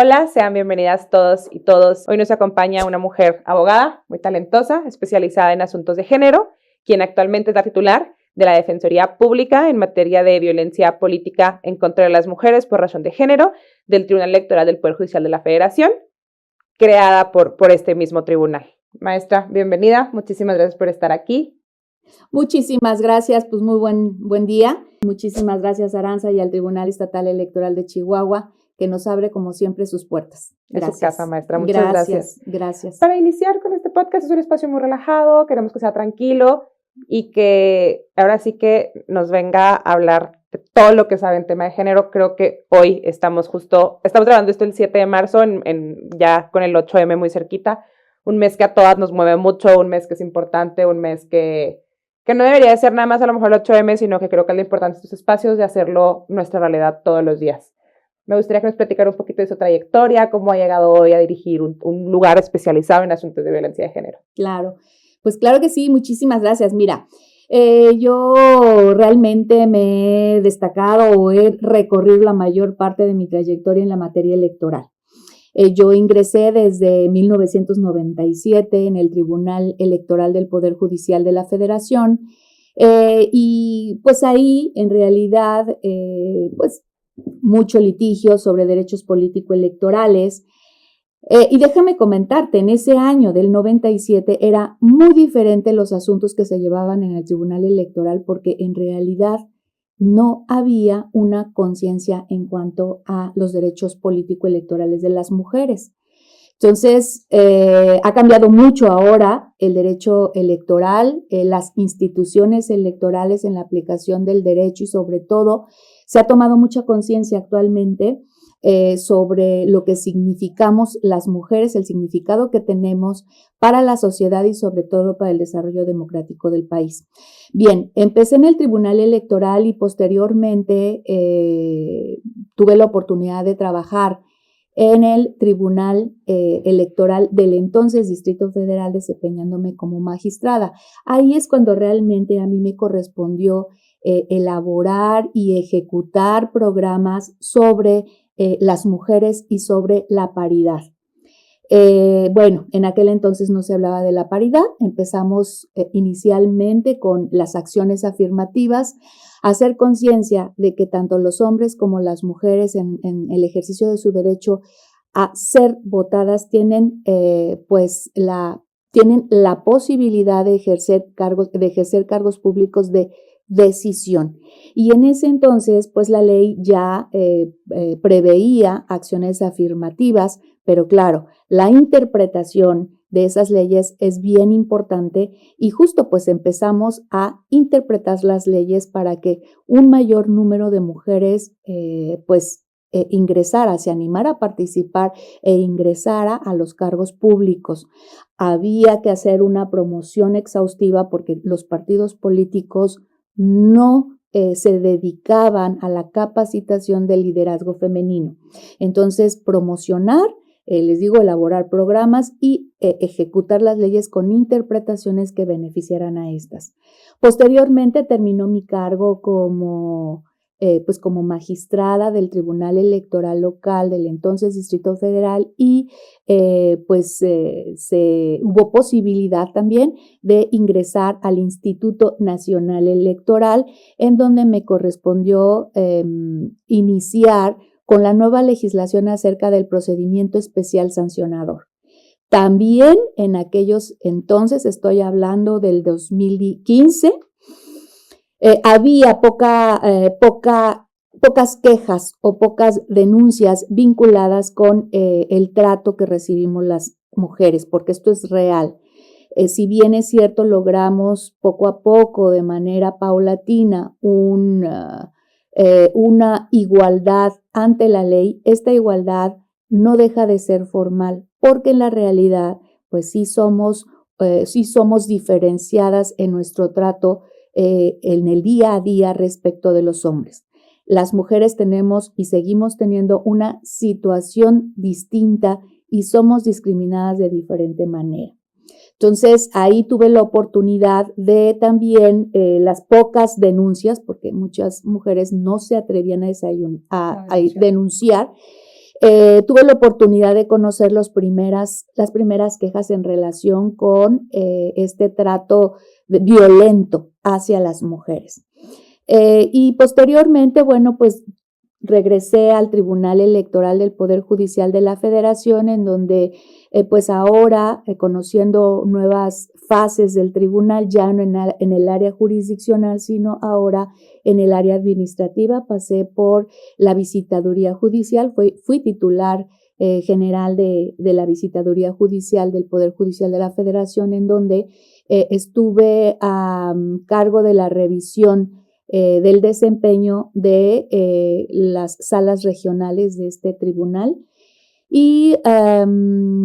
Hola, sean bienvenidas todos y todos. Hoy nos acompaña una mujer abogada muy talentosa, especializada en asuntos de género, quien actualmente es la titular de la Defensoría Pública en materia de violencia política en contra de las mujeres por razón de género del Tribunal Electoral del Poder Judicial de la Federación, creada por este mismo tribunal. Maestra, bienvenida. Muchísimas gracias por estar aquí. Muchísimas gracias, pues muy buen día. Muchísimas gracias, Aranza, y al Tribunal Estatal Electoral de Chihuahua, que nos abre como siempre sus puertas. Gracias. Es su casa, maestra. Muchas gracias. Gracias. Para iniciar con este podcast, es un espacio muy relajado, queremos que sea tranquilo y que ahora sí que nos venga a hablar de todo lo que sabe en tema de género. Creo que hoy estamos grabando esto el 7 de marzo, ya con el 8M muy cerquita, un mes que a todas nos mueve mucho, un mes que es importante, un mes que no debería de ser nada más a lo mejor el 8M, sino que creo que es lo importante estos espacios de hacerlo nuestra realidad todos los días. Me gustaría que nos platicara un poquito de su trayectoria, cómo ha llegado hoy a dirigir un lugar especializado en asuntos de violencia de género. Claro, pues claro que sí, muchísimas gracias. Mira, yo realmente me he destacado o he recorrido la mayor parte de mi trayectoria en la materia electoral. Yo ingresé desde 1997 en el Tribunal Electoral del Poder Judicial de la Federación y pues ahí en realidad pues mucho litigio sobre derechos político-electorales. Y déjame comentarte, en ese año del 97 era muy diferente los asuntos que se llevaban en el Tribunal Electoral porque en realidad no había una conciencia en cuanto a los derechos político-electorales de las mujeres. Entonces, ha cambiado mucho ahora el derecho electoral, las instituciones electorales en la aplicación del derecho y sobre todo se ha tomado mucha conciencia actualmente sobre lo que significamos las mujeres, el significado que tenemos para la sociedad y sobre todo para el desarrollo democrático del país. Bien, empecé en el Tribunal Electoral y posteriormente tuve la oportunidad de trabajar en el Tribunal Electoral del entonces Distrito Federal, desempeñándome como magistrada. Ahí es cuando realmente a mí me correspondió elaborar y ejecutar programas sobre las mujeres y sobre la paridad. Bueno, en aquel entonces no se hablaba de la paridad. Empezamos inicialmente con las acciones afirmativas, hacer conciencia de que tanto los hombres como las mujeres en el ejercicio de su derecho a ser votadas tienen la posibilidad de ejercer cargos públicos de decisión. Y en ese entonces, pues la ley ya preveía acciones afirmativas, pero claro, la interpretación de esas leyes es bien importante y justo pues empezamos a interpretar las leyes para que un mayor número de mujeres ingresara, se animara a participar e ingresara a los cargos públicos. Había que hacer una promoción exhaustiva porque los partidos políticos no se dedicaban a la capacitación del liderazgo femenino. Entonces, promocionar, elaborar programas y ejecutar las leyes con interpretaciones que beneficiaran a estas. Posteriormente terminó mi cargo como magistrada del Tribunal Electoral Local del entonces Distrito Federal y hubo posibilidad también de ingresar al Instituto Nacional Electoral, en donde me correspondió iniciar con la nueva legislación acerca del procedimiento especial sancionador. También en aquellos entonces, estoy hablando del 2015, había pocas quejas o pocas denuncias vinculadas con el trato que recibimos las mujeres, porque esto es real. Si bien es cierto, logramos poco a poco, de manera paulatina, una igualdad ante la ley, esta igualdad no deja de ser formal, porque en la realidad, pues sí somos diferenciadas en nuestro trato en el día a día respecto de los hombres. Las mujeres tenemos y seguimos teniendo una situación distinta y somos discriminadas de diferente manera. Entonces, ahí tuve la oportunidad de también las pocas denuncias, porque muchas mujeres no se atrevían a denunciar, tuve la oportunidad de conocer las primeras quejas en relación con este trato violento hacia las mujeres. Y posteriormente, bueno, pues regresé al Tribunal Electoral del Poder Judicial de la Federación, en donde pues ahora, conociendo nuevas fases del tribunal, ya no en el área jurisdiccional, sino ahora en el área administrativa, pasé por la visitaduría judicial, fui titular general de la visitaduría judicial del Poder Judicial de la Federación, en donde estuve a cargo de la revisión del desempeño de las salas regionales de este tribunal. Y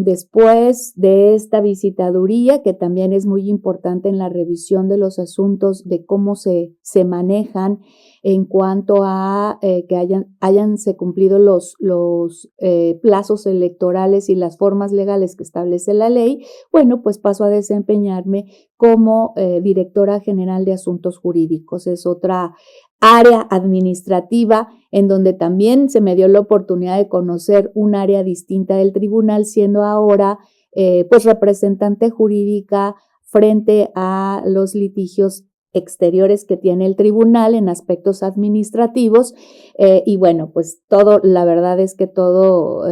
después de esta visitaduría, que también es muy importante en la revisión de los asuntos de cómo se manejan en cuanto a que hayanse cumplido los plazos electorales y las formas legales que establece la ley, bueno, pues paso a desempeñarme como directora general de asuntos jurídicos. Es otra área administrativa en donde también se me dio la oportunidad de conocer un área distinta del tribunal, siendo ahora pues representante jurídica frente a los litigios exteriores que tiene el tribunal en aspectos administrativos. Y bueno, pues todo, la verdad es que todo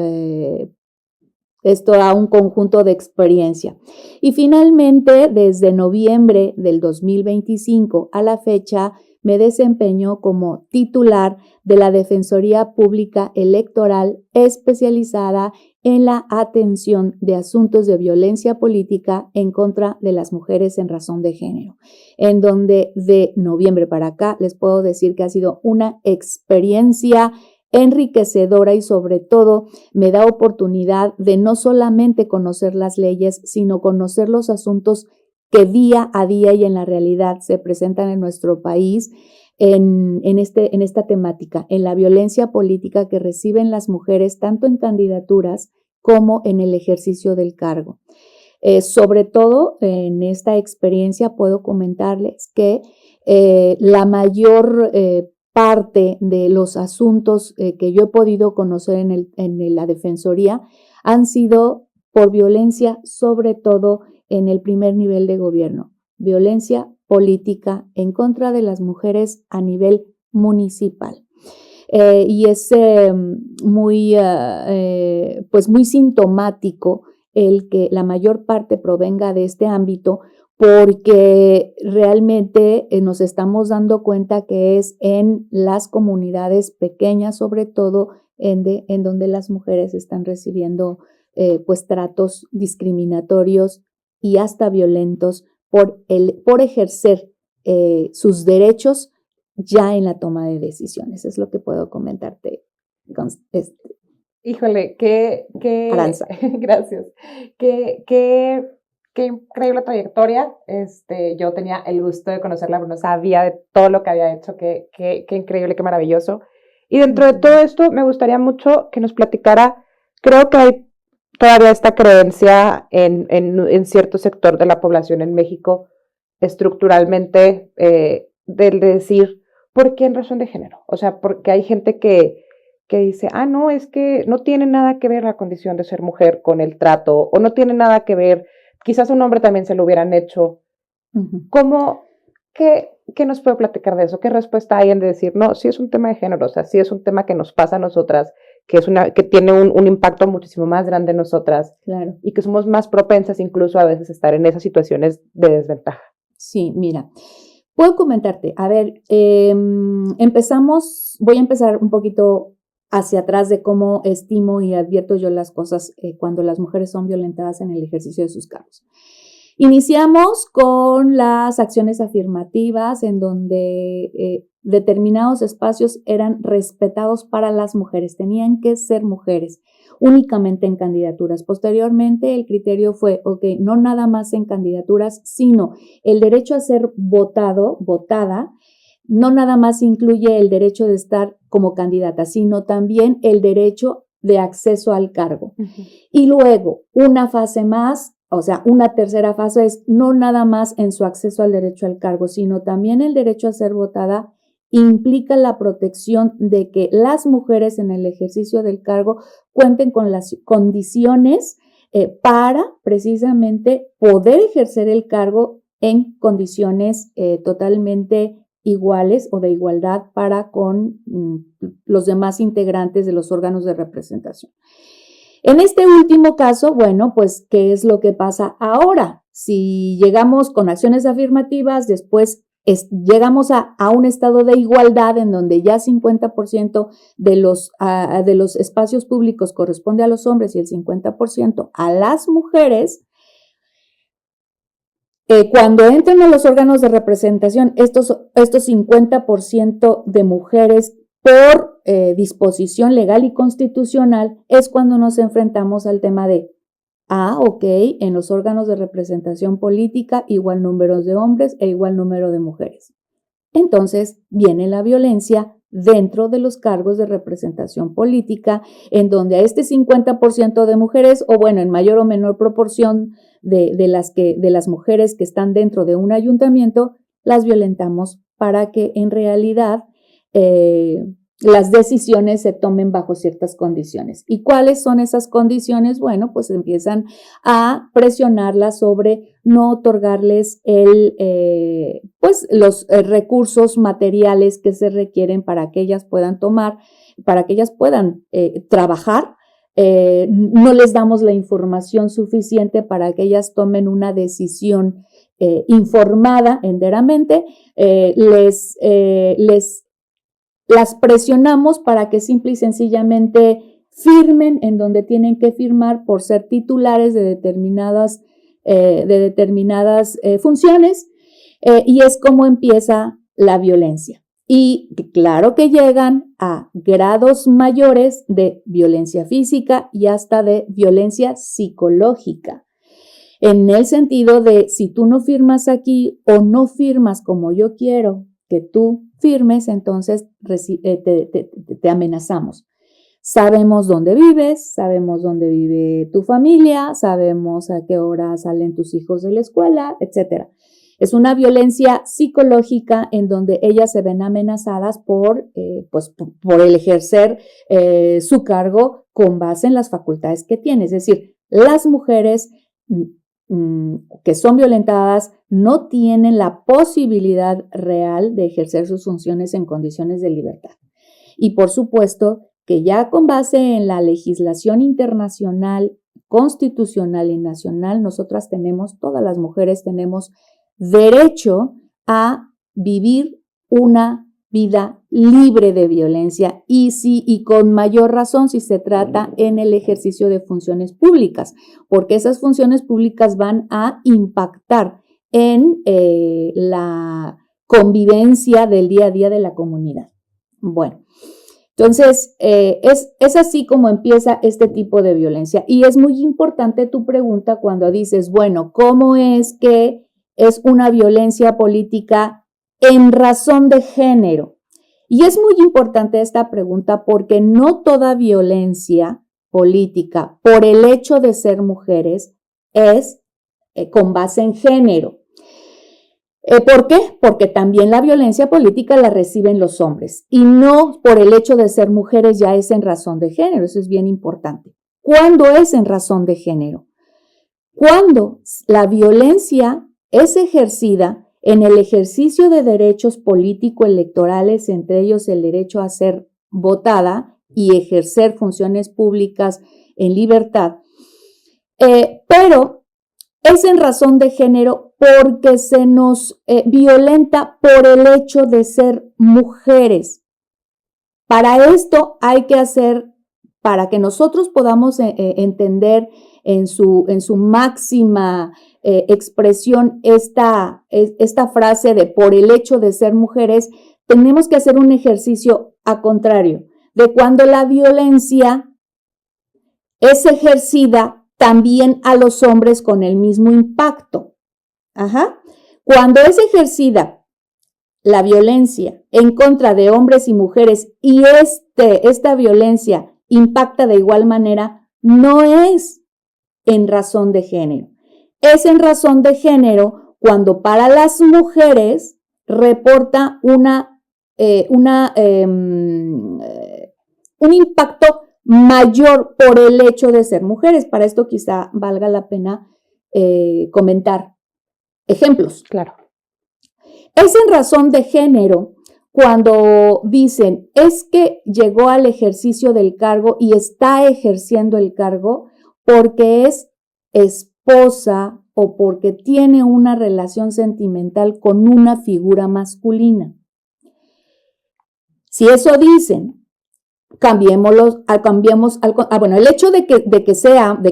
es todo un conjunto de experiencia. Y finalmente, desde noviembre del 2025 a la fecha, me desempeño como titular de la Defensoría Pública Electoral especializada en la atención de asuntos de violencia política en contra de las mujeres en razón de género, en donde de noviembre para acá les puedo decir que ha sido una experiencia enriquecedora y sobre todo me da oportunidad de no solamente conocer las leyes, sino conocer los asuntos que día a día y en la realidad se presentan en nuestro país en esta temática, en la violencia política que reciben las mujeres tanto en candidaturas como en el ejercicio del cargo. Sobre todo en esta experiencia puedo comentarles que la mayor parte de los asuntos que yo he podido conocer en la Defensoría han sido por violencia, sobre todo en el primer nivel de gobierno, violencia política en contra de las mujeres a nivel municipal. Y es muy sintomático el que la mayor parte provenga de este ámbito, porque realmente nos estamos dando cuenta que es en las comunidades pequeñas, sobre todo en donde las mujeres están recibiendo pues tratos discriminatorios y hasta violentos por ejercer sus derechos ya en la toma de decisiones. Es lo que puedo comentarte. Híjole, qué Aranza. Gracias. Qué increíble trayectoria. Yo tenía el gusto de conocerla, pero no sabía de todo lo que había hecho. Qué increíble, qué maravilloso. Y dentro de todo esto, me gustaría mucho que nos platicara, creo que hay todavía esta creencia en cierto sector de la población en México, estructuralmente, del de decir, ¿por qué en razón de género? O sea, porque hay gente que dice, no, es que no tiene nada que ver la condición de ser mujer con el trato, o no tiene nada que ver, quizás un hombre también se lo hubieran hecho. ¿Cómo, qué nos puede platicar de eso? ¿Qué respuesta hay en decir, no, sí es un tema de género, o sea, sí es un tema que nos pasa a nosotras, que tiene un impacto muchísimo más grande en nosotras, claro, y que somos más propensas incluso a veces a estar en esas situaciones de desventaja? Sí, mira, puedo comentarte, a ver, voy a empezar un poquito hacia atrás de cómo estimo y advierto yo las cosas cuando las mujeres son violentadas en el ejercicio de sus cargos. Iniciamos con las acciones afirmativas en donde determinados espacios eran respetados para las mujeres, tenían que ser mujeres únicamente en candidaturas. Posteriormente el criterio fue, no nada más en candidaturas, sino el derecho a ser votada, no nada más incluye el derecho de estar como candidata, sino también el derecho de acceso al cargo. Y luego, una fase más, o sea, una tercera fase es no nada más en su acceso al derecho al cargo, sino también el derecho a ser votada implica la protección de que las mujeres en el ejercicio del cargo cuenten con las condiciones para precisamente poder ejercer el cargo en condiciones totalmente iguales o de igualdad para con los demás integrantes de los órganos de representación. En este último caso, bueno, pues, ¿qué es lo que pasa ahora? Si llegamos con acciones afirmativas, después llegamos a un estado de igualdad en donde ya 50% de los espacios públicos corresponde a los hombres y el 50% a las mujeres. Cuando entran a los órganos de representación, estos 50% de mujeres por disposición legal y constitucional, es cuando nos enfrentamos al tema de, ok, en los órganos de representación política, igual número de hombres e igual número de mujeres. Entonces viene la violencia dentro de los cargos de representación política, en donde a este 50% de mujeres, o bueno, en mayor o menor proporción de las mujeres que están dentro de un ayuntamiento, las violentamos para que en realidad las decisiones se tomen bajo ciertas condiciones. ¿Y cuáles son esas condiciones? Bueno, pues empiezan a presionarlas sobre no otorgarles los recursos materiales que se requieren para que ellas puedan trabajar. No les damos la información suficiente para que ellas tomen una decisión informada enteramente. Las presionamos para que simple y sencillamente firmen en donde tienen que firmar por ser titulares de determinadas funciones, y es como empieza la violencia. Y claro que llegan a grados mayores de violencia física y hasta de violencia psicológica, en el sentido de si tú no firmas aquí o no firmas como yo quiero que tú firmes, entonces te amenazamos. Sabemos dónde vives, sabemos dónde vive tu familia, sabemos a qué hora salen tus hijos de la escuela, etc. Es una violencia psicológica en donde ellas se ven amenazadas por el ejercer su cargo con base en las facultades que tienen. Es decir, las mujeres que son violentadas no tienen la posibilidad real de ejercer sus funciones en condiciones de libertad. Y por supuesto que ya con base en la legislación internacional, constitucional y nacional, todas las mujeres tenemos derecho a vivir una vida libre de violencia y con mayor razón si se trata en el ejercicio de funciones públicas, porque esas funciones públicas van a impactar en la convivencia del día a día de la comunidad. Bueno, entonces es así como empieza este tipo de violencia, y es muy importante tu pregunta cuando dices, bueno, ¿cómo es que es una violencia política en razón de género? Y es muy importante esta pregunta porque no toda violencia política por el hecho de ser mujeres es con base en género. ¿Por qué? Porque también la violencia política la reciben los hombres y no por el hecho de ser mujeres ya es en razón de género. Eso es bien importante. ¿Cuándo es en razón de género? Cuando la violencia es ejercida en el ejercicio de derechos político-electorales, entre ellos el derecho a ser votada y ejercer funciones públicas en libertad, pero es en razón de género porque se nos violenta por el hecho de ser mujeres. Para esto hay que hacer, para que nosotros podamos entender en su máxima expresión esta frase de por el hecho de ser mujeres, tenemos que hacer un ejercicio a contrario, de cuando la violencia es ejercida también a los hombres con el mismo impacto. Cuando es ejercida la violencia en contra de hombres y mujeres y esta violencia impacta de igual manera, no es en razón de género. Es en razón de género cuando para las mujeres reporta un impacto mayor por el hecho de ser mujeres. Para esto quizá valga la pena comentar ejemplos. Claro. Es en razón de género cuando dicen, es que llegó al ejercicio del cargo y está ejerciendo el cargo porque es esposa o porque tiene una relación sentimental con una figura masculina. Si eso dicen, el hecho de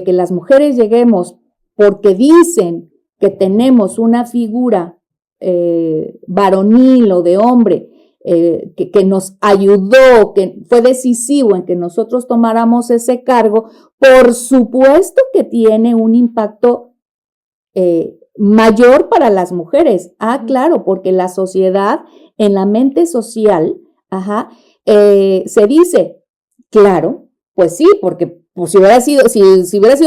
que las mujeres lleguemos porque dicen que tenemos una figura varonil o de hombre que nos ayudó, que fue decisivo en que nosotros tomáramos ese cargo, por supuesto que tiene un impacto mayor para las mujeres. Claro, porque la sociedad, en la mente social, se dice, claro, pues sí, porque pues, si hubiera sido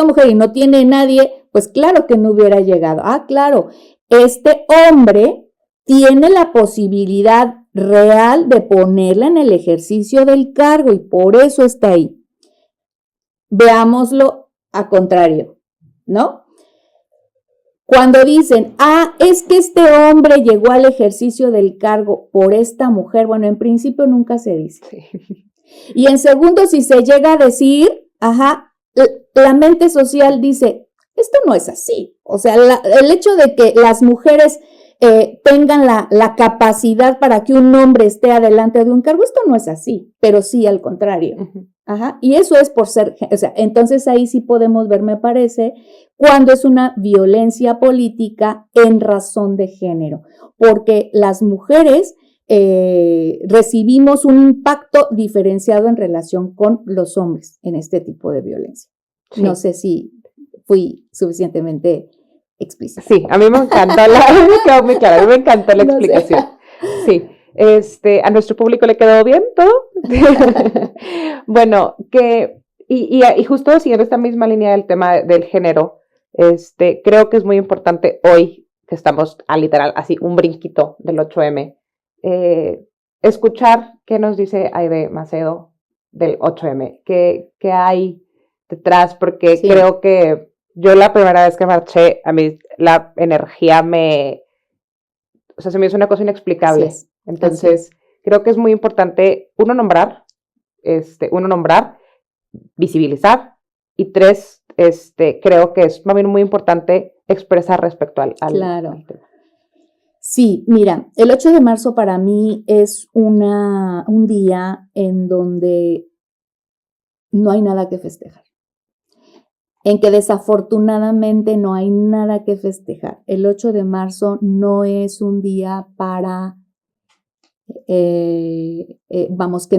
mujer y no tiene nadie, pues claro que no hubiera llegado. Claro, este hombre tiene la posibilidad real de ponerla en el ejercicio del cargo y por eso está ahí. Veámoslo a contrario, ¿no? Cuando dicen, es que este hombre llegó al ejercicio del cargo por esta mujer, bueno, en principio nunca se dice. Sí. Y en segundo, si se llega a decir, la mente social dice, esto no es así. O sea, el hecho de que las mujeres tengan la capacidad para que un hombre esté adelante de un cargo, esto no es así, pero sí al contrario. Uh-huh. Y eso es por ser, o sea, entonces ahí sí podemos ver, me parece, cuando es una violencia política en razón de género, porque las mujeres recibimos un impacto diferenciado en relación con los hombres en este tipo de violencia. Sí. No sé si fui suficientemente explícita. Sí, a mí me encantó me quedó muy claro, a mí me encantó la explicación. Sí. ¿A nuestro público le quedó bien todo? Bueno, y justo siguiendo esta misma línea del tema del género, creo que es muy importante hoy, que estamos a literal así un brinquito del 8M, escuchar qué nos dice Aide Macedo del 8M, qué hay detrás, porque sí. Creo que yo la primera vez que marché, a mí la energía se me hizo una cosa inexplicable. Sí. Entonces, creo que es muy importante, nombrar, visibilizar, y 3, creo que es también muy importante expresar respecto al claro. Al tema. Sí, mira, el 8 de marzo para mí es un día en donde no hay nada que festejar, en que desafortunadamente no hay nada que festejar. El 8 de marzo no es un día para que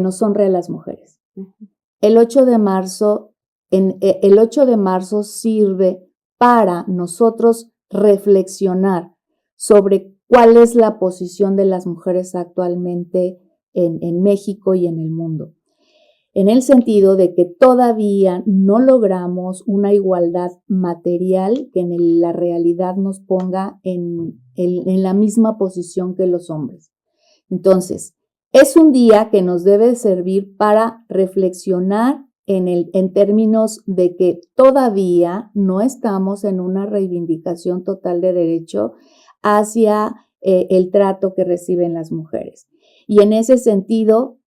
nos honre a las mujeres. El 8 de marzo, el 8 de marzo sirve para nosotros reflexionar sobre cuál es la posición de las mujeres actualmente en México y en el mundo. En el sentido de que todavía no logramos una igualdad material que en la realidad nos ponga en la misma posición que los hombres. Entonces, es un día que nos debe servir para reflexionar en términos de que todavía no estamos en una reivindicación total de derecho hacia el trato que reciben las mujeres. Y en ese sentido,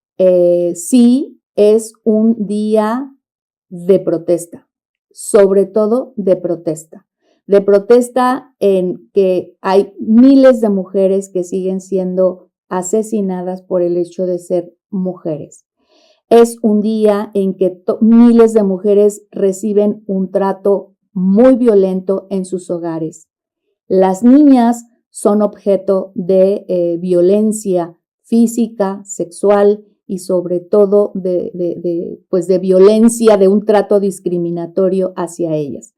sí es un día de protesta, sobre todo de protesta en que hay miles de mujeres que siguen siendo asesinadas por el hecho de ser mujeres. Es un día en que miles de mujeres reciben un trato muy violento en sus hogares. Las niñas son objeto de violencia física, sexual y sobre todo de violencia, de un trato discriminatorio hacia ellas.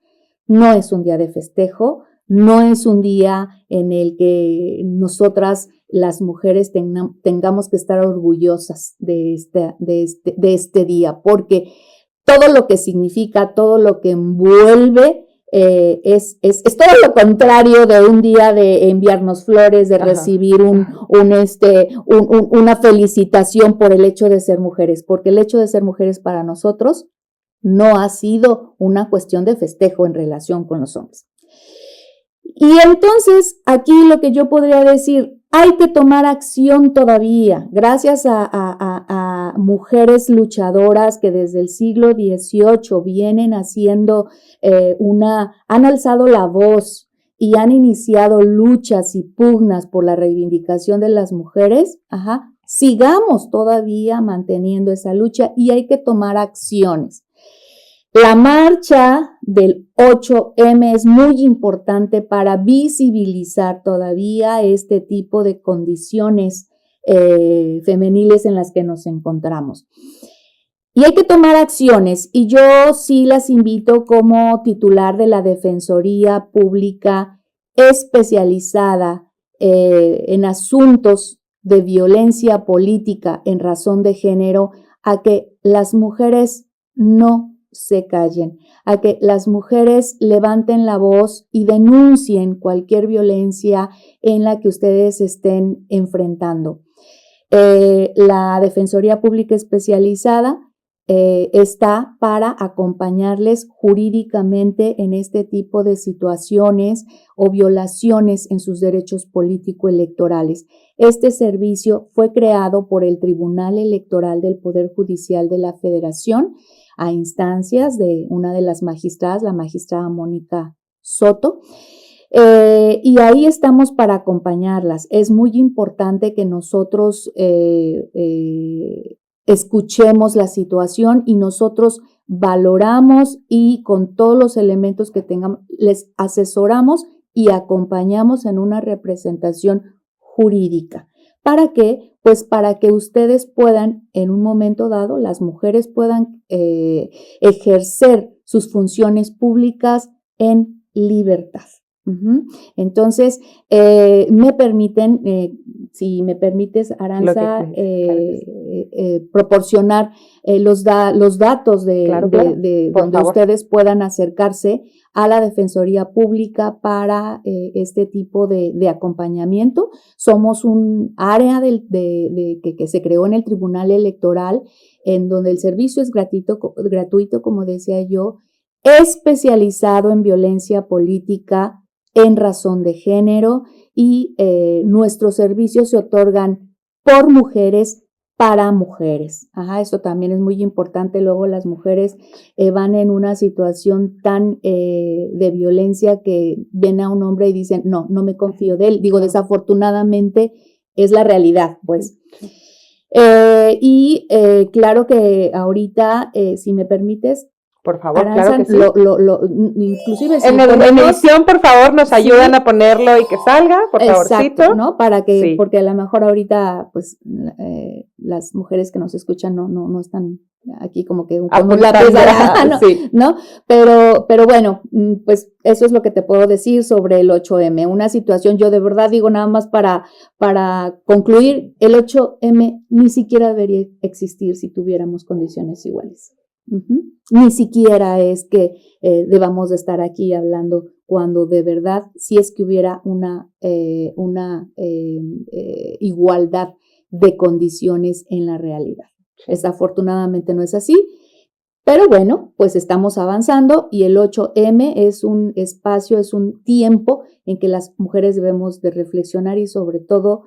No es un día de festejo, no es un día en el que nosotras, las mujeres, tengamos que estar orgullosas de este día, porque todo lo que significa, todo lo que envuelve es todo lo contrario de un día de enviarnos flores, de recibir una felicitación por el hecho de ser mujeres, porque el hecho de ser mujeres para nosotros no ha sido una cuestión de festejo en relación con los hombres. Y entonces, aquí lo que yo podría decir, hay que tomar acción todavía, gracias a mujeres luchadoras que desde el siglo XVIII vienen haciendo han alzado la voz y han iniciado luchas y pugnas por la reivindicación de las mujeres. Sigamos todavía manteniendo esa lucha y hay que tomar acciones. La marcha del 8M es muy importante para visibilizar todavía este tipo de condiciones femeniles en las que nos encontramos. Y hay que tomar acciones, y yo sí las invito como titular de la Defensoría Pública especializada en asuntos de violencia política en razón de género, a que las mujeres no se callen, a que las mujeres levanten la voz y denuncien cualquier violencia en la que ustedes estén enfrentando. La Defensoría Pública Especializada está para acompañarles jurídicamente en este tipo de situaciones o violaciones en sus derechos político-electorales. Este servicio fue creado por el Tribunal Electoral del Poder Judicial de la Federación a instancias de una de las magistradas, la magistrada Mónica Soto, y ahí estamos para acompañarlas. Es muy importante que nosotros escuchemos la situación y nosotros valoramos y con todos los elementos que tengamos, les asesoramos y acompañamos en una representación jurídica. ¿Para qué? Pues para que ustedes puedan, en un momento dado, las mujeres puedan ejercer sus funciones públicas en libertad. Entonces, me permiten, si me permites, Aranza, proporcionar los datos de donde ustedes puedan acercarse a la Defensoría Pública para este tipo de acompañamiento. Somos un área que se creó en el Tribunal Electoral, en donde el servicio es gratuito, como decía yo, especializado en violencia política en razón de género, y nuestros servicios se otorgan por mujeres para mujeres. Eso también es muy importante. Luego las mujeres van en una situación tan de violencia que ven a un hombre y dicen, no me confío de él. Digo, desafortunadamente es la realidad, pues. Claro que ahorita, si me permites, por favor, Aranza, claro que sí. Inclusive en edición, por favor, nos ayudan a ponerlo y que salga, por favorcito. Exacto, ¿no? Para que, porque a lo mejor ahorita, pues, las mujeres que nos escuchan no están aquí como que con un lápiz, ¿no? Pero bueno, pues eso es lo que te puedo decir sobre el 8M. Una situación, yo de verdad digo, nada más para concluir, el 8M ni siquiera debería existir si tuviéramos condiciones iguales. Ni siquiera es que debamos de estar aquí hablando cuando de verdad, si es que hubiera una igualdad de condiciones en la realidad. Desafortunadamente no es así, pero bueno, pues estamos avanzando, y el 8M es un espacio, es un tiempo en que las mujeres debemos de reflexionar y sobre todo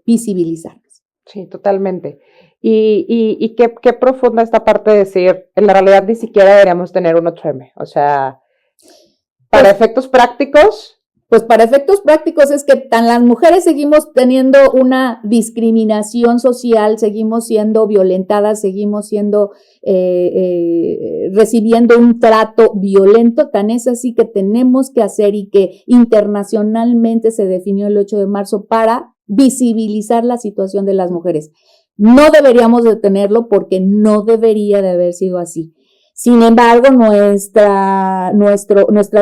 visibilizarnos. Sí, totalmente. Y qué profunda esta parte de decir, en la realidad ni siquiera deberíamos tener un 8M. O sea, para efectos prácticos. Pues para efectos prácticos es que las mujeres seguimos teniendo una discriminación social, seguimos siendo violentadas, seguimos siendo recibiendo un trato violento. Tan es así que tenemos que hacer, y que internacionalmente se definió el 8 de marzo para visibilizar la situación de las mujeres. No deberíamos de tenerlo porque no debería de haber sido así. Sin embargo, nuestra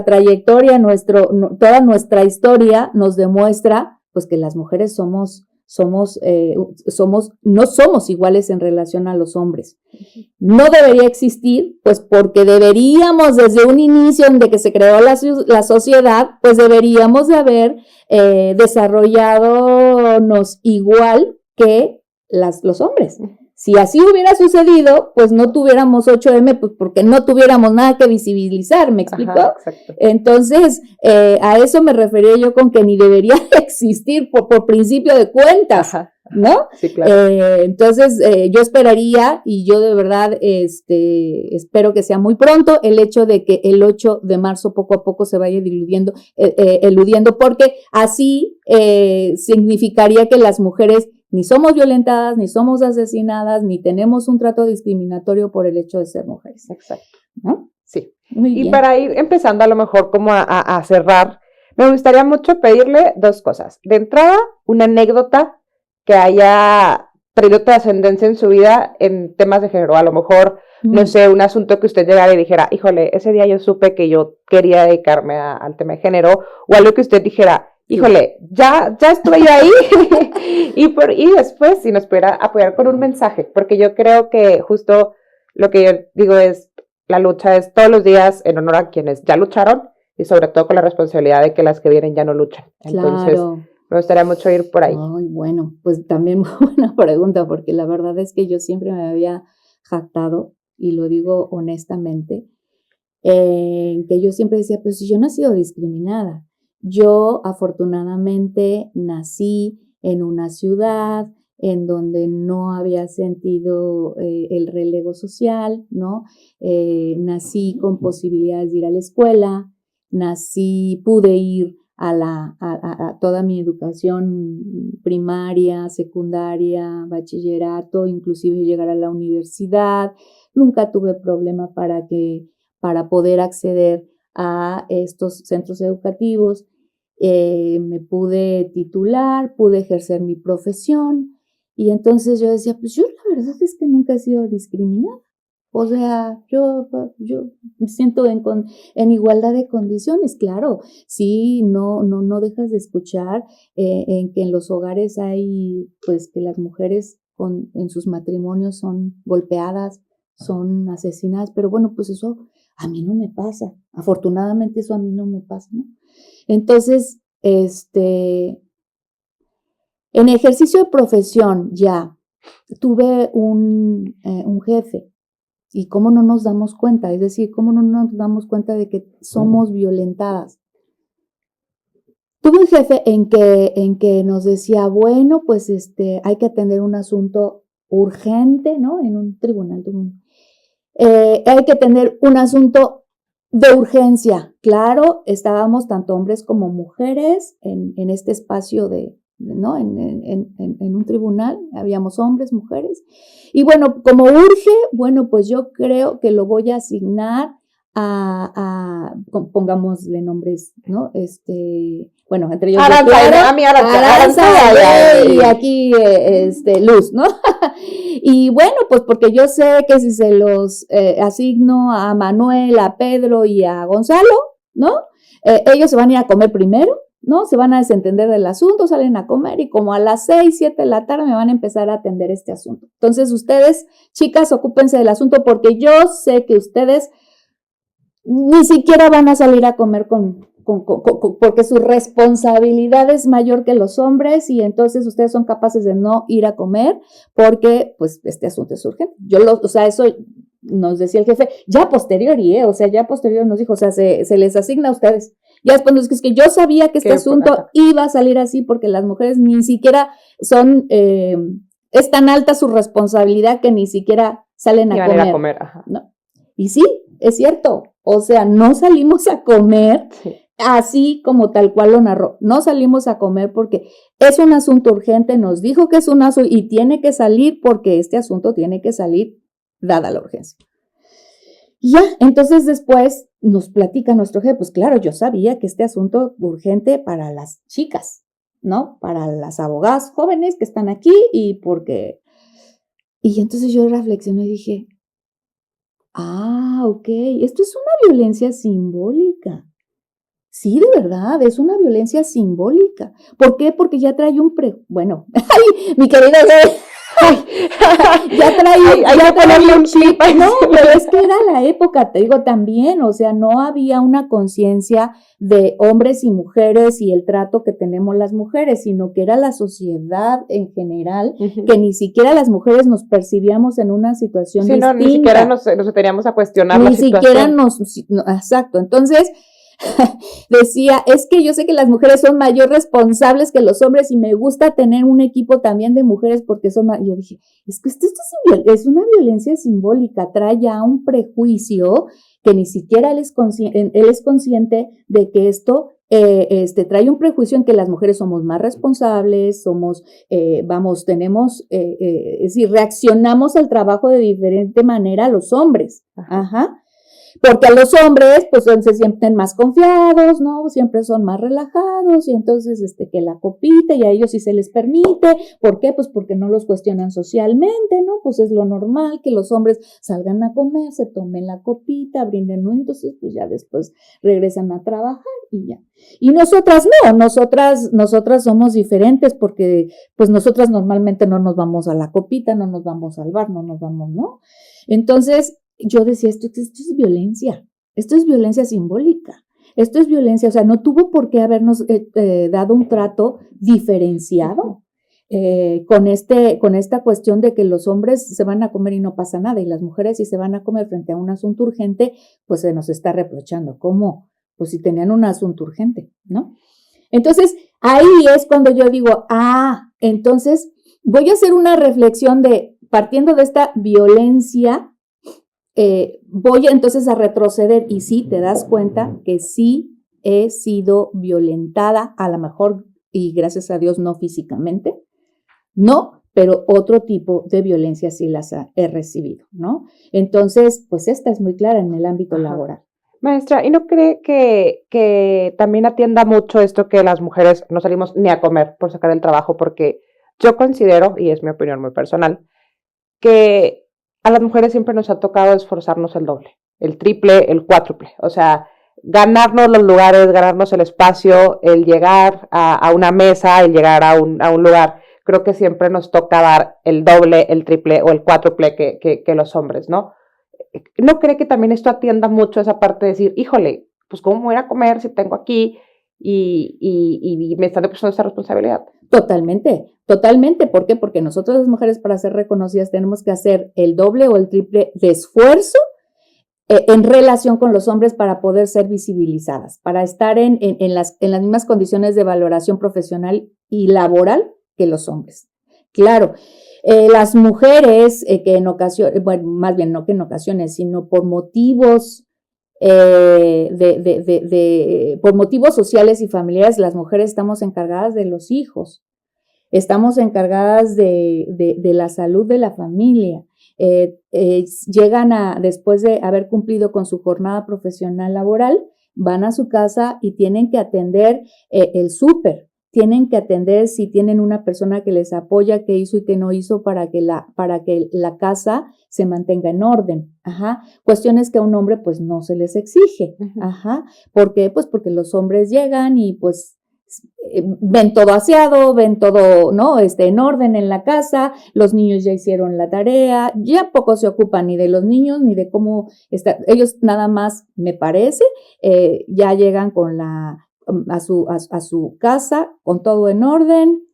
trayectoria, toda nuestra historia nos demuestra, pues, que las mujeres somos no somos iguales en relación a los hombres. No debería existir, pues porque deberíamos, desde un inicio en que se creó la sociedad, pues deberíamos de haber desarrolladonos igual que los hombres. Si así hubiera sucedido, pues no tuviéramos 8M, pues porque no tuviéramos nada que visibilizar, ¿me explico? Ajá, exacto. Entonces, a eso me refería yo con que ni debería existir por principio de cuentas. Ajá. ¿No? Sí, claro. Entonces, yo esperaría, y yo de verdad espero que sea muy pronto, el hecho de que el 8 de marzo poco a poco se vaya eludiendo, porque así significaría que las mujeres ni somos violentadas, ni somos asesinadas, ni tenemos un trato discriminatorio por el hecho de ser mujeres. Exacto. ¿No? Sí. Muy Y bien. para ir empezando a lo mejor como a cerrar, me gustaría mucho pedirle 2 cosas. De entrada, una anécdota que haya traído trascendencia en su vida en temas de género. A lo mejor, no sé, un asunto que usted llegara y dijera, híjole, ese día yo supe que yo quería dedicarme al tema de género, o algo que usted dijera, híjole, ya estuve yo ahí, y después si nos pudiera apoyar con un mensaje, porque yo creo que justo lo que yo digo es, la lucha es todos los días en honor a quienes ya lucharon, y sobre todo con la responsabilidad de que las que vienen ya no luchan. Entonces, Claro. me gustaría mucho ir por ahí. Ay, bueno, pues también muy buena pregunta, porque la verdad es que yo siempre me había jactado, y lo digo honestamente, que yo siempre decía, pues si yo no he sido discriminada. Yo afortunadamente nací en una ciudad en donde no había sentido el relevo social, ¿no? Nací con posibilidades de ir a la escuela, pude ir a toda mi educación primaria, secundaria, bachillerato, inclusive llegar a la universidad. Nunca tuve problema para poder acceder a estos centros educativos. Me pude titular, pude ejercer mi profesión, y entonces yo decía, pues yo la verdad es que nunca he sido discriminada. O sea, yo me siento en igualdad de condiciones, claro. Sí, no dejas de escuchar en que en los hogares hay, pues, que las mujeres en sus matrimonios son golpeadas, son asesinadas, pero bueno, pues eso a mí no me pasa. Afortunadamente eso a mí no me pasa, ¿no? Entonces, en ejercicio de profesión ya tuve un jefe. ¿Y cómo no nos damos cuenta? Es decir, ¿cómo no nos damos cuenta de que somos violentadas? Tuve un jefe en que nos decía, bueno, pues hay que atender un asunto urgente, ¿no? En un tribunal. Hay que atender un asunto de urgencia. Claro, estábamos tanto hombres como mujeres en este espacio ¿no? En un tribunal, habíamos hombres, mujeres. Y bueno, como urge, bueno, pues yo creo que lo voy a asignar pongámosle nombres, ¿no? Bueno, entre ellos Aranza, y aquí Luz, ¿no? Y bueno, pues porque yo sé que si se los asigno a Manuel, a Pedro y a Gonzalo, ¿no? Ellos se van a ir a comer primero, ¿no? Se van a desentender del asunto, salen a comer, y como a las 6, 7 de la tarde me van a empezar a atender este asunto. Entonces ustedes, chicas, ocúpense del asunto, porque yo sé que ustedes ni siquiera van a salir a comer porque su responsabilidad es mayor que los hombres, y entonces ustedes son capaces de no ir a comer porque pues este asunto es urgente. O sea, eso nos decía el jefe, ya posteriori, nos dijo, o sea, se les asigna a ustedes. Ya después nos dijo, es que yo sabía que este asunto iba a salir así, porque las mujeres ni siquiera es tan alta su responsabilidad que ni siquiera salen a comer. Ajá. ¿No? Y sí, es cierto, o sea, no salimos a comer así como tal cual lo narró. No salimos a comer porque es un asunto urgente, nos dijo que es un asunto y tiene que salir porque este asunto tiene que salir dada la urgencia. Y ya, entonces después nos platica nuestro jefe, pues claro, yo sabía que este asunto urgente para las chicas, ¿no? Para las abogadas jóvenes que están aquí, y entonces yo reflexioné y dije, ok, esto es una violencia simbólica. Sí, de verdad, es una violencia simbólica. ¿Por qué? Porque ya trae bueno, ay, mi querida, ya trae, hay que ponerle un clip. No, pero es que era la época, te digo también, o sea, no había una conciencia de hombres y mujeres y el trato que tenemos las mujeres, sino que era la sociedad en general, que ni siquiera las mujeres nos percibíamos en una situación distinta. No, ni siquiera nos deteníamos a cuestionar ni la situación. Exacto, entonces decía, es que yo sé que las mujeres son mayor responsables que los hombres y me gusta tener un equipo también de mujeres porque son más. Yo dije, es que esto es una violencia simbólica, trae ya un prejuicio que ni siquiera él es consciente de que esto trae un prejuicio en que las mujeres somos más responsables, tenemos, es decir, reaccionamos al trabajo de diferente manera a los hombres. Ajá. Porque a los hombres, pues, se sienten más confiados, ¿no? Siempre son más relajados y entonces, que la copita y a ellos sí se les permite. ¿Por qué? Pues porque no los cuestionan socialmente, ¿no? Pues es lo normal que los hombres salgan a comer, se tomen la copita, brinden, ¿no? Entonces, pues ya después regresan a trabajar y ya. Y nosotras no, nosotras somos diferentes porque, pues, nosotras normalmente no nos vamos a la copita, no nos vamos al bar, no nos vamos, ¿no? Entonces, yo decía, esto es violencia simbólica, esto es violencia, o sea, no tuvo por qué habernos dado un trato diferenciado con esta cuestión de que los hombres se van a comer y no pasa nada, y las mujeres si se van a comer frente a un asunto urgente, pues se nos está reprochando. ¿Cómo? Pues si tenían un asunto urgente, ¿no? Entonces, ahí es cuando yo digo, entonces voy a hacer una reflexión partiendo de esta violencia, voy entonces a retroceder y sí te das cuenta que sí he sido violentada, a lo mejor y gracias a Dios no físicamente, no, pero otro tipo de violencia sí las he recibido, ¿no? Entonces, pues esta es muy clara en el ámbito laboral. Maestra, ¿y no cree que también atienda mucho esto que las mujeres no salimos ni a comer por sacar el trabajo? Porque yo considero, y es mi opinión muy personal, que a las mujeres siempre nos ha tocado esforzarnos el doble, el triple, el cuádruple. O sea, ganarnos los lugares, ganarnos el espacio, el llegar a una mesa, el llegar a un lugar. Creo que siempre nos toca dar el doble, el triple o el cuádruple que los hombres, ¿no? ¿No cree que también esto atienda mucho a esa parte de decir, híjole, pues cómo voy a comer si tengo aquí y me están depositando esta responsabilidad? Totalmente. ¿Por qué? Porque nosotros las mujeres para ser reconocidas tenemos que hacer el doble o el triple de esfuerzo en relación con los hombres para poder ser visibilizadas, para estar en las mismas condiciones de valoración profesional y laboral que los hombres. Claro, las mujeres que en ocasiones, bueno, más bien no que en ocasiones, sino por motivos por motivos sociales y familiares, las mujeres estamos encargadas de los hijos, estamos encargadas de la salud de la familia. Llegan después de haber cumplido con su jornada profesional laboral, van a su casa y tienen que atender el súper, tienen que atender si tienen una persona que les apoya, qué hizo y qué no hizo para que la casa se mantenga en orden. Cuestiones que a un hombre pues no se les exige. ¿Por qué? Pues porque los hombres llegan y pues ven todo aseado, ven todo, ¿no? En orden en la casa, los niños ya hicieron la tarea, ya poco se ocupan ni de los niños ni de cómo está. Ellos nada más, me parece, ya llegan a su casa con todo en orden,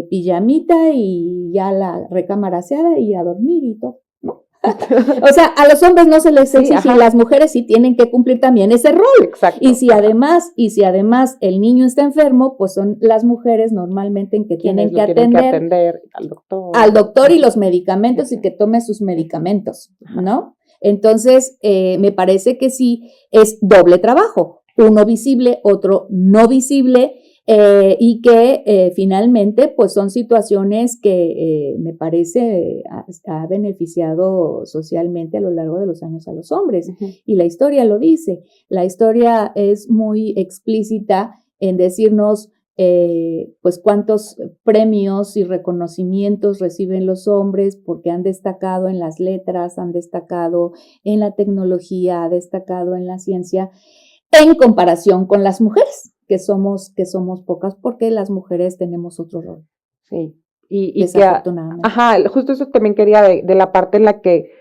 pijamita y ya la recámara aseada y a dormir y todo, ¿no? O sea, a los hombres no se les exige y las mujeres sí tienen que cumplir también ese rol. Exacto. Y si además el niño está enfermo, pues son las mujeres normalmente en que tienen que atender al doctor y los medicamentos y que tome sus medicamentos, ¿no? Entonces, me parece que sí es doble trabajo. Uno visible, otro no visible, y que finalmente pues son situaciones que me parece ha beneficiado socialmente a lo largo de los años a los hombres. Y la historia lo dice, la historia es muy explícita en decirnos pues cuántos premios y reconocimientos reciben los hombres porque han destacado en las letras, han destacado en la tecnología, han destacado en la ciencia. en comparación con las mujeres, que somos pocas, porque las mujeres tenemos otro rol. Sí. Y desafortunadamente. Justo eso también quería de la parte en la que,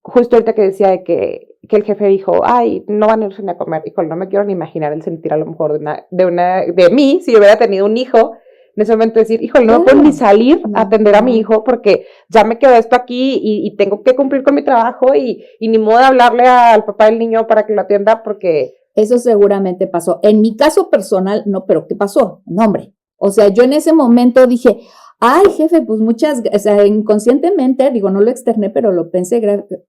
justo ahorita que decía de que el jefe dijo, ay, no van a irse ni a comer. Híjole, no me quiero ni imaginar el sentir a lo mejor de mí, si yo hubiera tenido un hijo, en ese momento decir, híjole, no me puedo ni salir a atender a mi hijo porque ya me quedó esto aquí y tengo que cumplir con mi trabajo y ni modo de hablarle al papá del niño para que lo atienda porque... Eso seguramente pasó. En mi caso personal, no, pero ¿qué pasó? No, hombre. O sea, yo en ese momento dije, ay, jefe, pues o sea, inconscientemente, digo, no lo externé, pero lo pensé,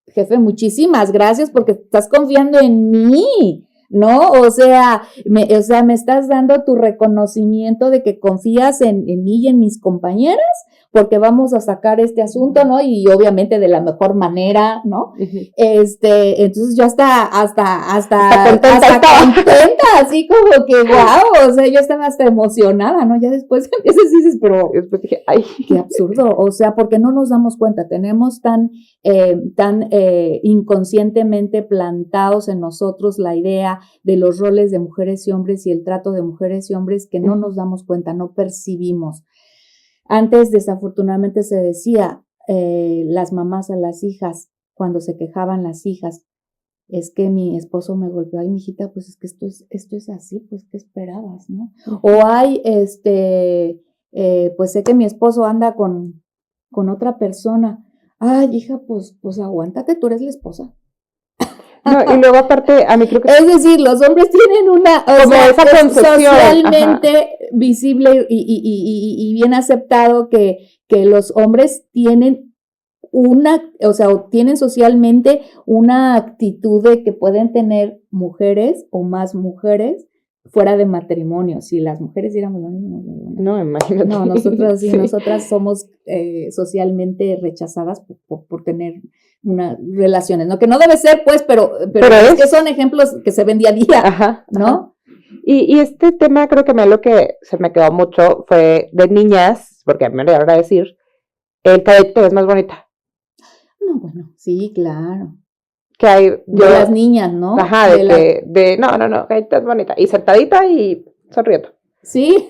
jefe, muchísimas gracias porque estás confiando en mí, ¿no? O sea, me estás dando tu reconocimiento de que confías en mí y en mis compañeras, porque vamos a sacar este asunto, ¿no? Y obviamente de la mejor manera, ¿no? Entonces yo hasta contenta, así como que wow, o sea, yo estaba hasta emocionada, ¿no? Ya después dices, pero después dije, ay, qué absurdo, o sea, porque no nos damos cuenta, tenemos tan inconscientemente plantados en nosotros la idea de los roles de mujeres y hombres y el trato de mujeres y hombres que no nos damos cuenta, no percibimos. Antes, desafortunadamente, se decía, las mamás a las hijas, cuando se quejaban las hijas, es que mi esposo me golpeó, ay, mijita, pues es que esto es así, pues, ¿qué esperabas, no? O hay, pues sé que mi esposo anda con otra persona, ay, hija, pues aguántate, tú eres la esposa. No, y luego aparte, a mí creo que... Es decir, los hombres tienen una... como esa concepción. Socialmente visible y bien aceptado que los hombres tienen tienen socialmente una actitud de que pueden tener mujeres o más mujeres fuera de matrimonio. Si las mujeres diéramos lo mismo. No, imagínate. No, nosotros sí, nosotras somos socialmente rechazadas por tener relaciones, ¿no? Que no debe ser, pues, pero es que son ejemplos que se ven día a día, ¿no? Ajá. Y este tema creo que lo que se me quedó mucho fue de niñas, porque a mí me lo iban a decir, el cabello es más bonita. No, bueno, sí, claro. Que hay... de las niñas, ¿no? Ajá, no, cabello es bonita. Y sentadita y sonriendo. Sí,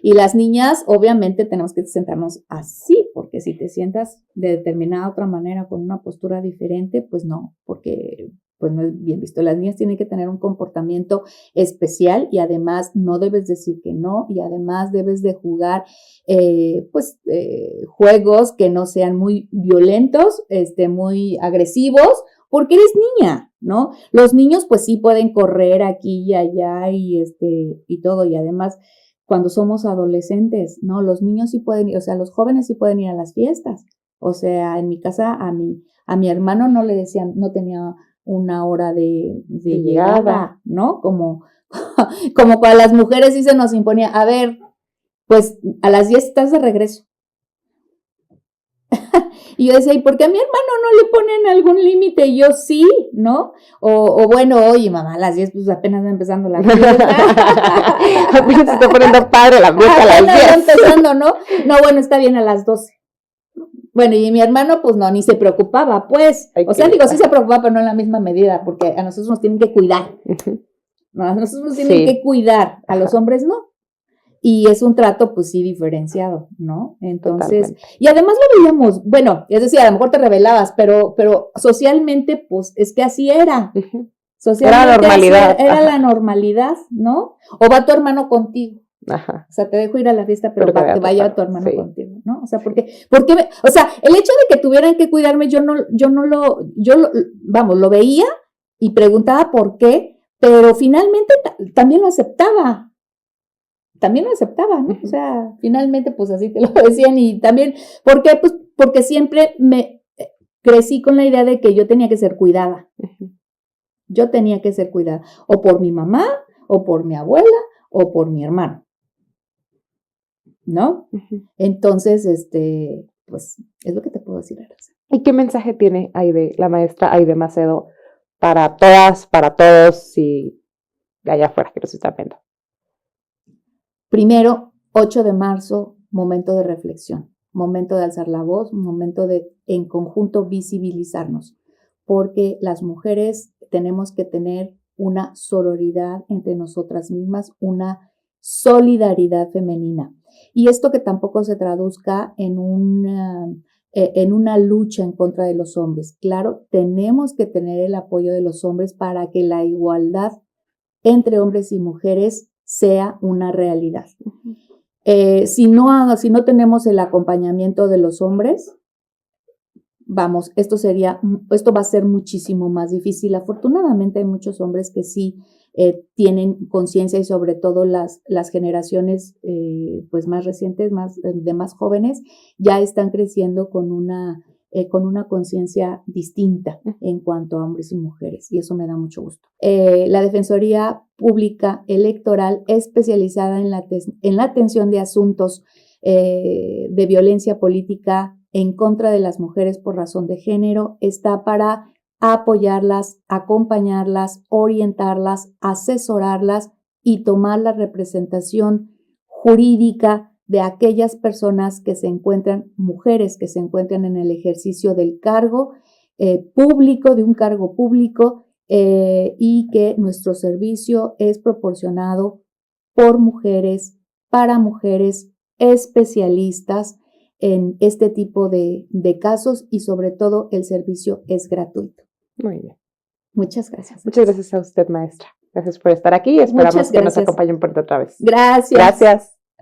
y las niñas obviamente tenemos que sentarnos así, porque si te sientas de determinada otra manera con una postura diferente, pues no, porque pues no es bien visto. Las niñas tienen que tener un comportamiento especial y además no debes decir que no y además debes de jugar juegos que no sean muy violentos, muy agresivos, porque eres niña, ¿no? Los niños pues sí pueden correr aquí y allá y todo, y además cuando somos adolescentes, ¿no? Los niños sí pueden ir, o sea, los jóvenes sí pueden ir a las fiestas. O sea, en mi casa a mi hermano no le decían, no tenía una hora de llegada, ¿no? Como para las mujeres sí se nos imponía, a ver, pues a las 10 estás de regreso. Y yo decía, ¿y por qué a mi hermano no le ponen algún límite? Y yo sí, ¿no? O bueno, oye, mamá, a las 10 pues apenas va empezando la fiesta. Apenas se está poniendo padre la fiesta a las 10. Está empezando, ¿no? No, bueno, está bien a las 12. Bueno, y mi hermano, pues no, ni se preocupaba, pues. O sea, digo, sí se preocupaba, pero no en la misma medida, porque a nosotros nos tienen que cuidar. No, a nosotros nos tienen que cuidar, a los hombres no. Y es un trato, pues sí, diferenciado, ¿no? Entonces, totalmente. Y además lo veíamos, bueno, es decir, a lo mejor te rebelabas, pero socialmente, pues es que así era. Socialmente era la normalidad. Era la normalidad, ¿no? O va tu hermano contigo. Ajá. O sea, te dejo ir a la fiesta, pero que vaya tu hermano contigo, ¿no? O sea, porque, o sea, el hecho de que tuvieran que cuidarme, yo lo veía y preguntaba por qué, pero finalmente también lo aceptaba. ¿No? O sea, finalmente, pues así te lo decían y también, ¿por qué? Pues porque siempre me crecí con la idea de que yo tenía que ser cuidada. Yo tenía que ser cuidada, o por mi mamá, o por mi abuela, o por mi hermano. ¿No? Entonces, pues, es lo que te puedo decir. ¿Y qué mensaje tiene Aide, la maestra Aide Macedo, para todas, para todos y de allá afuera que nos están viendo? Primero, 8 de marzo, momento de reflexión, momento de alzar la voz, momento de en conjunto visibilizarnos, porque las mujeres tenemos que tener una sororidad entre nosotras mismas, una solidaridad femenina. Y esto que tampoco se traduzca en una lucha en contra de los hombres. Claro, tenemos que tener el apoyo de los hombres para que la igualdad entre hombres y mujeres sea una realidad. Si no tenemos el acompañamiento de los hombres, vamos, esto va a ser muchísimo más difícil. Afortunadamente hay muchos hombres que sí tienen conciencia, y sobre todo las generaciones pues más recientes, de más jóvenes, ya están creciendo con una conciencia distinta en cuanto a hombres y mujeres, y eso me da mucho gusto. La Defensoría Pública Electoral, especializada en la atención de asuntos de violencia política en contra de las mujeres por razón de género, está para apoyarlas, acompañarlas, orientarlas, asesorarlas y tomar la representación jurídica de aquellas personas que se encuentran, mujeres que se encuentran en el ejercicio del cargo público, de un cargo público, y que nuestro servicio es proporcionado por mujeres, para mujeres especialistas en este tipo de casos, y sobre todo el servicio es gratuito. Muy bien. Muchas gracias. Muchas gracias a usted, maestra. Gracias por estar aquí y esperamos que nos acompañen pronto otra vez. Gracias. Gracias.